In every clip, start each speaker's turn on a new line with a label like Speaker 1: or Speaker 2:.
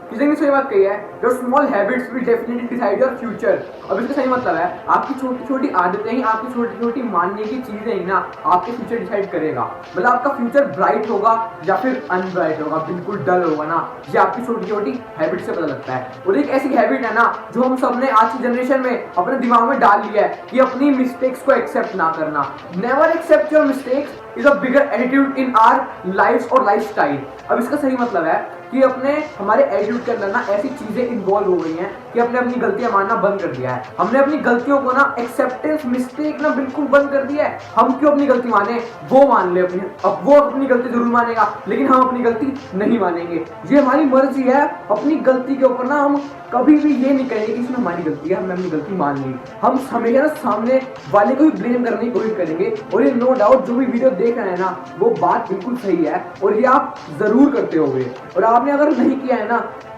Speaker 1: किसी ने सही बात कही है, your small habits will definitely decide your future. अब इसका सही मतलब है आपकी छोटी छोटी आदतें ही, आपकी छोटी छोटी मानने की चीजें ही ना आपके फ्यूचर डिसाइड करेगा। मतलब आपका फ्यूचर ब्राइट होगा या फिर अनब्राइट होगा, बिल्कुल डल होगा ना, ये आपकी छोटी छोटी हैबिट से पता लगता है। और एक ऐसी हैबिट है ना जो हम सबने आज की जनरेशन में अपने दिमाग में डाल लिया है कि अपनी मिस्टेक्स को एक्सेप्ट ना करना। Never accept your mistakes is a bigger attitude in our life और लाइफ स्टाइल। अब इसका सही मतलब है कि अपने हमारे एटीट्यूड के अंदर ना ऐसी चीजें इन्वॉल्व हो गई हैं कि अपने अपनी गलतियां मानना बंद कर दिया है। हमने अपनी गलतियों को ना एक्सेप्टेंस मिस्टेक ना बिल्कुल बंद कर दिया है। हम क्यों अपनी गलती माने, वो मान ले अपनी, अब वो अपनी गलती जरूर मानेगा लेकिन हम अपनी गलती नहीं मानेंगे। ये हमारी मर्जी है। अपनी गलती के ऊपर ना हम कभी भी ये नहीं कहेंगे कि इसमें हमारी गलती है, हमने अपनी गलती मान ली। हम हमेशा सामने वाले को भी ब्लेम करने की कोशिश करेंगे। और ये नो डाउट जो भी वीडियो देख रहे हैं ना वो बात बिल्कुल सही है और ये आप जरूर करते होंगे। और आपने अगर नहीं किया है ना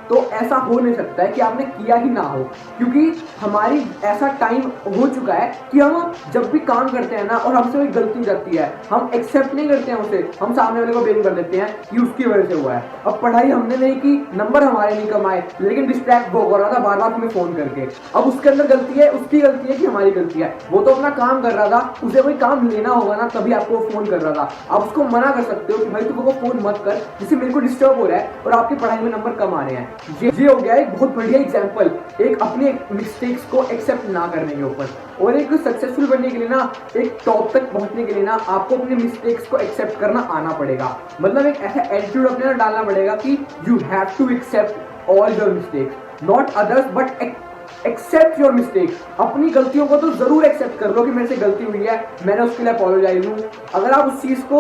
Speaker 1: तो ऐसा हो नहीं सकता है कि आपने किया ही ना हो, क्योंकि हमारी ऐसा टाइम हो चुका है कि हम जब भी काम करते हैं ना और हमसे कोई गलती जाती है हम एक्सेप्ट नहीं करते हैं उसे, हम सामने वाले को ब्लेम कर देते हैं कि उसकी वजह से हुआ है। अब पढ़ाई हमने नहीं की, नंबर हमारे नहीं कमाए, लेकिन डिस्ट्रैक्ट वो कर रहा था बार बार हमें फोन करके। अब उसके अंदर गलती है, उसकी गलती है कि हमारी गलती है? वो तो अपना काम कर रहा था, उसे कोई काम लेना होगा ना तभी आपको फोन कर रहा था। आप उसको मना कर सकते हो कि भाई तुमको फोन मत कर, जिससे मेरे को डिस्टर्ब हो रहा है और आपकी पढ़ाई में नंबर कम आ रहे हैं। ये हो गया एक बहुत बढ़िया एग्जांपल एक अपने मिस्टेक्स को एक्सेप्ट ना करने के ऊपर। और एक सक्सेसफुल बनने के लिए ना, एक टॉप तक पहुंचने के लिए ना आपको अपने मिस्टेक्स को एक्सेप्ट करना आना पड़ेगा। मतलब एक ऐसा एटीट्यूड अपने अंदर डालना पड़ेगा कि you have to accept all your mistakes, not others but accept your mistake. अपनी गलतियों को तो जरूर एक्सेप्ट कर लो कि मेरे से गलती हुई है, मैंने उसके लिए अपोलोजाइज हूँ। अगर आप उस चीज को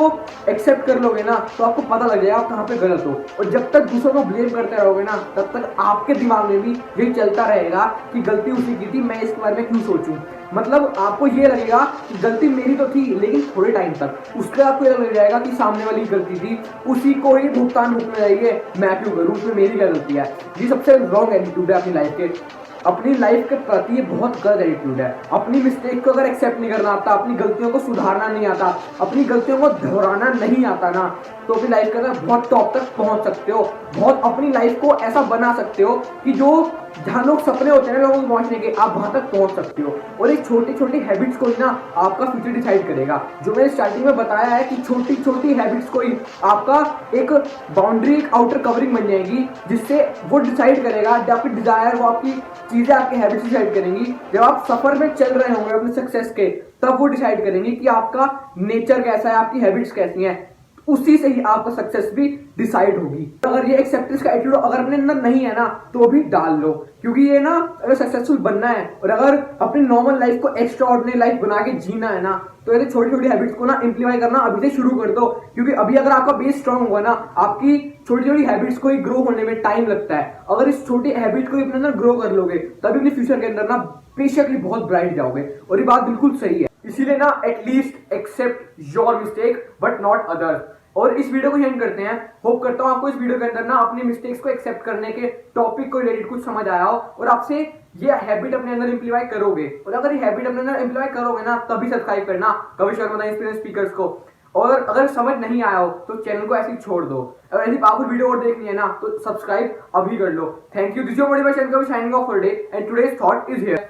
Speaker 1: एक्सेप्ट कर लोगे ना तो आपको पता लग जाएगा आप कहाँ पे गलत हो। और जब तक दूसरों को ब्लेम करते रहोगे ना तब तक आपके दिमाग में भी यही चलता रहेगा कि गलती उसी की थी, मैं इसके बारे में क्यों सोचूं। मतलब आपको ये लगेगा कि गलती मेरी तो थी लेकिन थोड़े टाइम तक, उसके बाद आपको ये लग जाएगा कि सामने वाली गलती थी, उसी को ही भुगतान भुगतना चाहिए, मैं क्यों करूँ, उसमें मेरी क्या गलती है। ये सबसे रॉन्ग एटीट्यूड है अपनी लाइफ के। अपनी लाइफ के प्रति ये बहुत गलत एटीट्यूड है। अपनी मिस्टेक को अगर एक्सेप्ट नहीं करना आता, अपनी गलतियों को सुधारना नहीं आता, अपनी गलतियों को दोहराना नहीं आता ना तो अपनी लाइफ के अंदर बहुत टॉप तक पहुंच सकते हो। बहुत अपनी लाइफ को ऐसा बना सकते हो कि जो जहां लोग सपने होते हैं लोगों को पहुंचने के, आप वहां तक पहुंच सकते हो। और एक छोटी छोटी हैबिट्स को ही ना आपका फ्यूचर डिसाइड करेगा। जो मैंने स्टार्टिंग में बताया है कि छोटी छोटी हैबिट्स को ही आपका एक बाउंड्री, एक आउटर कवरिंग बन जाएगी, जिससे वो डिसाइड करेगा जो आपकी डिजायर, वो आपकी चीजें आपके हैबिट्स डिसाइड करेंगी। जब आप सफर में चल रहे होंगे अपने सक्सेस के, तब वो डिसाइड करेंगे कि आपका नेचर कैसा है, आपकी हैबिट्स कैसी हैं। उसी से ही आपका सक्सेस भी डिसाइड होगी। अगर ये एक्सेप्टेंस का एटीट्यूड अगर अपने अंदर नहीं है ना तो भी डाल लो, क्योंकि ये ना अगर सक्सेसफुल बनना है और अगर अपनी नॉर्मल लाइफ को एक्स्ट्रा ऑर्डिनरी लाइफ बना के जीना है ना तो ऐसे छोटी छोटी हैबिट्स को ना इंप्लीमेंट करना अभी से शुरू कर दो। क्योंकि अभी अगर आपका बेस स्ट्रांग होगा ना, आपकी छोटी छोटी हैबिट्स को ही ग्रो होने में टाइम लगता है। अगर इस छोटी हैबिट को अपने अंदर ग्रो कर लोगे तभी अपने फ्यूचर के अंदर ना बेशकली बहुत ब्राइट जाओगे। और ये बात बिल्कुल सही है। इसीलिए ना at least accept your mistake but not others. और इस वीडियो को एंड करते हैं। होप करता हूं आपको इस वीडियो के अंदर ना अपनी मिस्टेक्स को एक्सेप्ट करने के टॉपिक को रिलेटेड कुछ समझ आया हो और आपसे ये हैबिट अपने अंदर इंप्लीमेंट करोगे। और अगर ये हैबिट अपने अंदर इंप्लीमेंट करोगे ना तभी सब्सक्राइब करना कवि शर्मा द इंस्पिरेंस स्पीकर्स को। और अगर समझ नहीं आया हो तो चैनल को ऐसे ही छोड़ दो। अगर ऐसी पावरफुल वीडियो और देखनी है ना तो सब्सक्राइब अभी कर लो। Thank you. This is your motivation Kavi signing off for day and today's thought is here.